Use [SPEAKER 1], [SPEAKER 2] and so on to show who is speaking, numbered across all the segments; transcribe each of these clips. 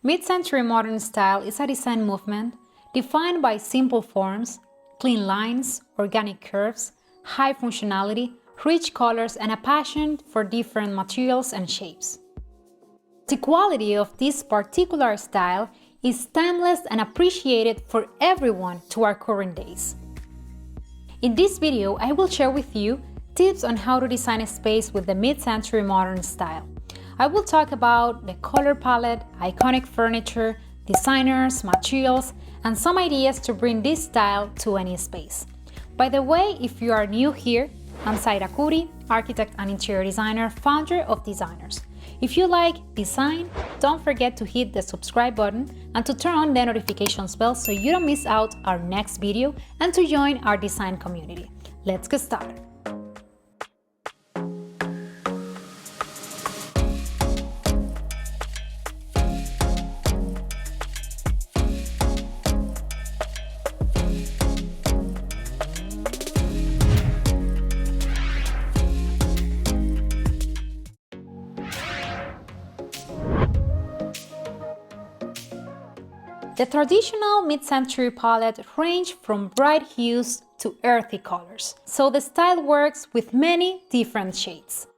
[SPEAKER 1] Mid-century modern style is a design movement defined by simple forms, clean lines, organic curves, high functionality, rich colors, and a passion for different materials and shapes. The quality of this particular style is timeless and appreciated for everyone to our current days. In this video, I will share with you tips on how to design a space with the mid-century modern style. I will talk about the color palette, iconic furniture, designers, materials, and some ideas to bring this style to any space. By the way, if you are new here, I'm Zaira Kuri, architect and interior designer, founder of D.Signers. If you like design, don't forget to hit the subscribe button and to turn on the notifications bell so you don't miss out our next video and to join our design community. Let's get started. The traditional mid-century palette ranged from bright hues to earthy colors, so the style works with many different shades.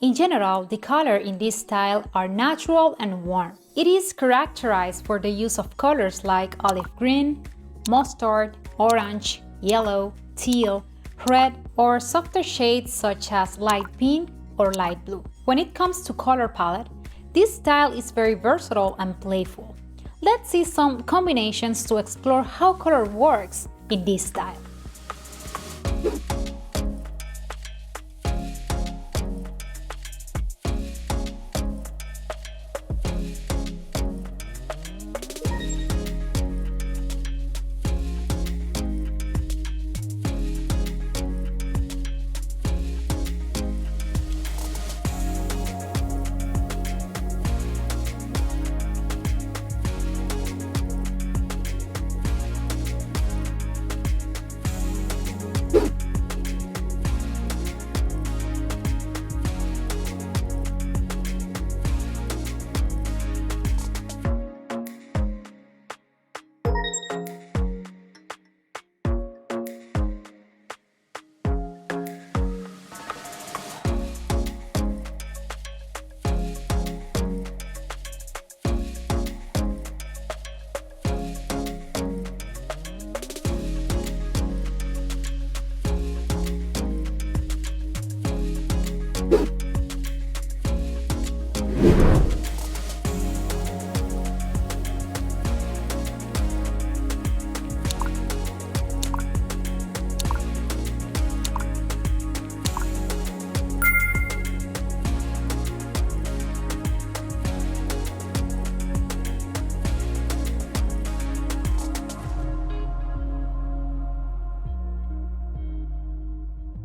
[SPEAKER 1] In general, the colors in this style are natural and warm. It is characterized for the use of colors like olive green, mustard, orange, yellow, teal, red, or softer shades such as light pink or light blue. When it comes to color palette, this style is very versatile and playful. Let's see some combinations to explore how color works in this style.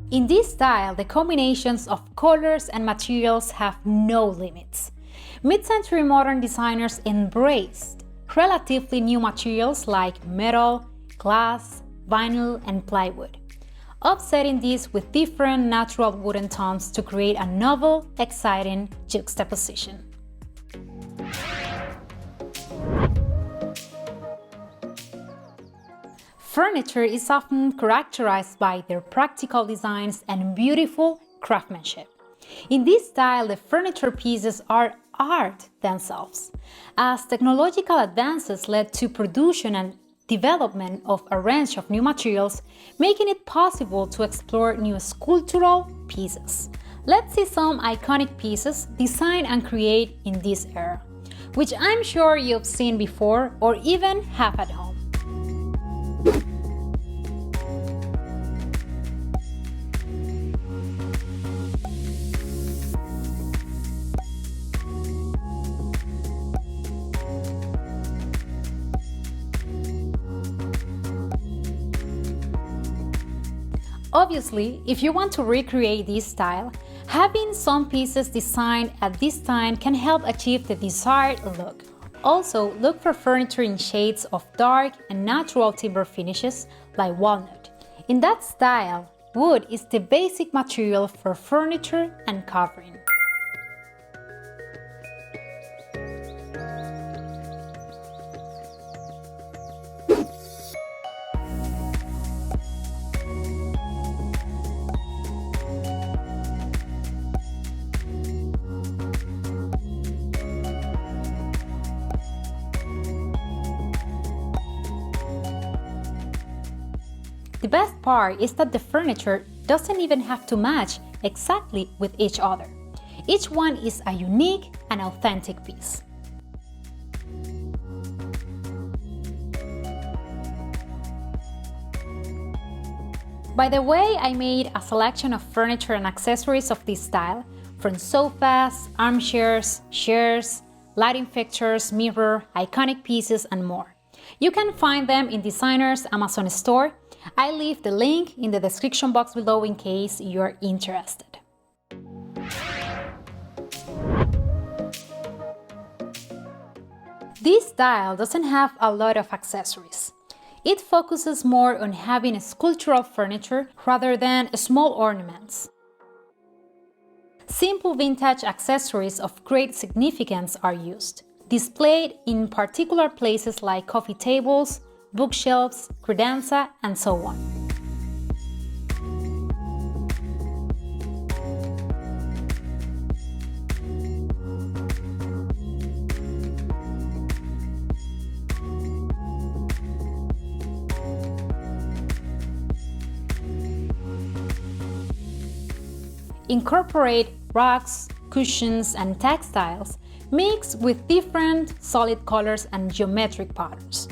[SPEAKER 1] In this style, the combinations of colors and materials have no limits. Mid-century modern designers embraced relatively new materials like metal, glass, vinyl, and plywood, offsetting these with different natural wooden tones to create a novel, exciting juxtaposition. Furniture is often characterized by their practical designs and beautiful craftsmanship. In this style, the furniture pieces are art themselves, as technological advances led to production and development of a range of new materials, making it possible to explore new sculptural pieces. Let's see some iconic pieces designed and created in this era, which I'm sure you've seen before or even have at home. Obviously, if you want to recreate this style, having some pieces designed at this time can help achieve the desired look. Also, look for furniture in shades of dark and natural timber finishes like walnut. In that style, Wood is the basic material for furniture and covering. The best part is that the furniture doesn't even have to match exactly with each other. Each one is a unique and authentic piece. By the way, I made a selection of furniture and accessories of this style, from sofas, armchairs, chairs, lighting fixtures, mirror, iconic pieces, and more. You can find them in D.Signers Amazon store. I leave the link in the description box below in case you're interested. This style doesn't have a lot of accessories. It focuses more on having sculptural furniture rather than small ornaments. Simple vintage accessories of great significance are used, displayed in particular places like coffee tables, bookshelves, credenza, and so on. Incorporate rugs, cushions, and textiles mixed with different solid colors and geometric patterns.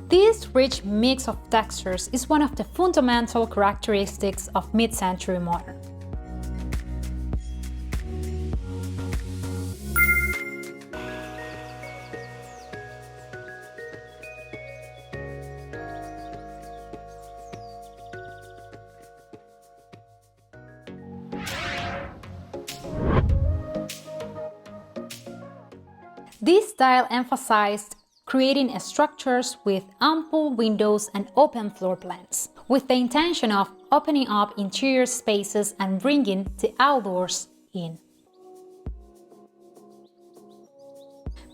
[SPEAKER 1] This rich mix of textures is one of the fundamental characteristics of mid-century modern. This style emphasized creating structures with ample windows and open floor plans, with the intention of opening up interior spaces and bringing the outdoors in.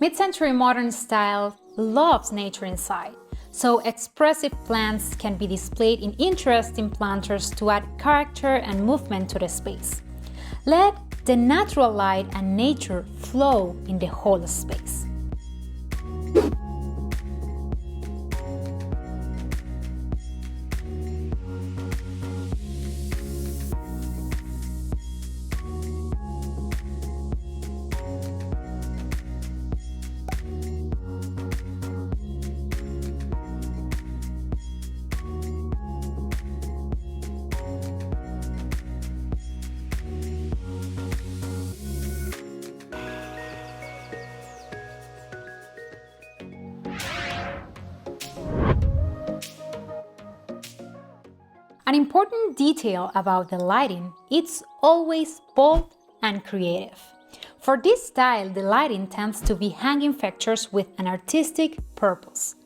[SPEAKER 1] Mid-century modern style loves nature inside, so expressive plants can be displayed in interesting planters to add character and movement to the space. Let the natural light and nature flow in the whole space. An important detail about the lighting, it's always bold and creative. For this style, the lighting tends to be hanging fixtures with an artistic purpose.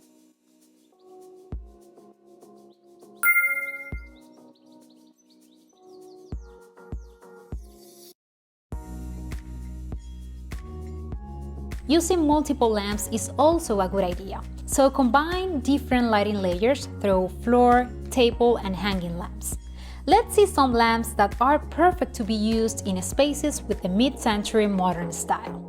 [SPEAKER 1] Using multiple lamps is also a good idea, so combine different lighting layers through floor, table, and hanging lamps. Let's see some lamps that are perfect to be used in spaces with a mid-century modern style.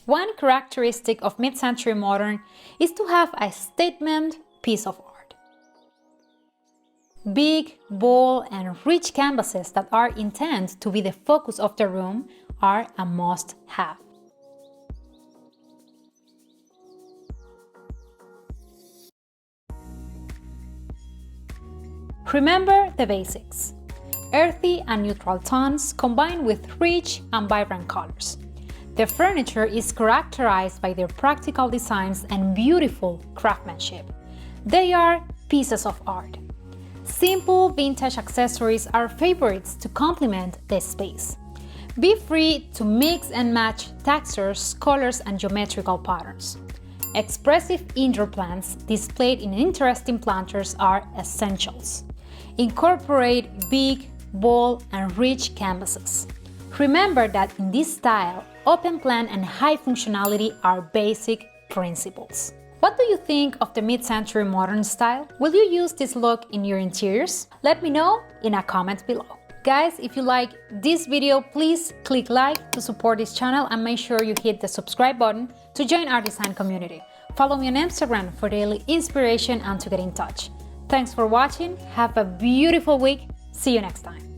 [SPEAKER 1] One characteristic of mid-century modern is to have a statement piece of art. Big, bold, and rich canvases that are intended to be the focus of the room are a must-have. Remember the basics: earthy and neutral tones combined with rich and vibrant colors. The furniture is characterized by their practical designs and beautiful craftsmanship. They are pieces of art. Simple vintage accessories are favorites to complement the space. Be free to mix and match textures, colors, and geometrical patterns. Expressive indoor plants displayed in interesting planters are essentials. Incorporate big, bold, and rich canvases. Remember that in this style, open plan and high functionality are basic principles. What do you think of the mid-century modern style? Will you use this look in your interiors? Let me know in a comment below. Guys, if you like this video, please click like to support this channel and make sure you hit the subscribe button to join our design community. Follow me on Instagram for daily inspiration and to get in touch. Thanks for watching. Have a beautiful week. See you next time.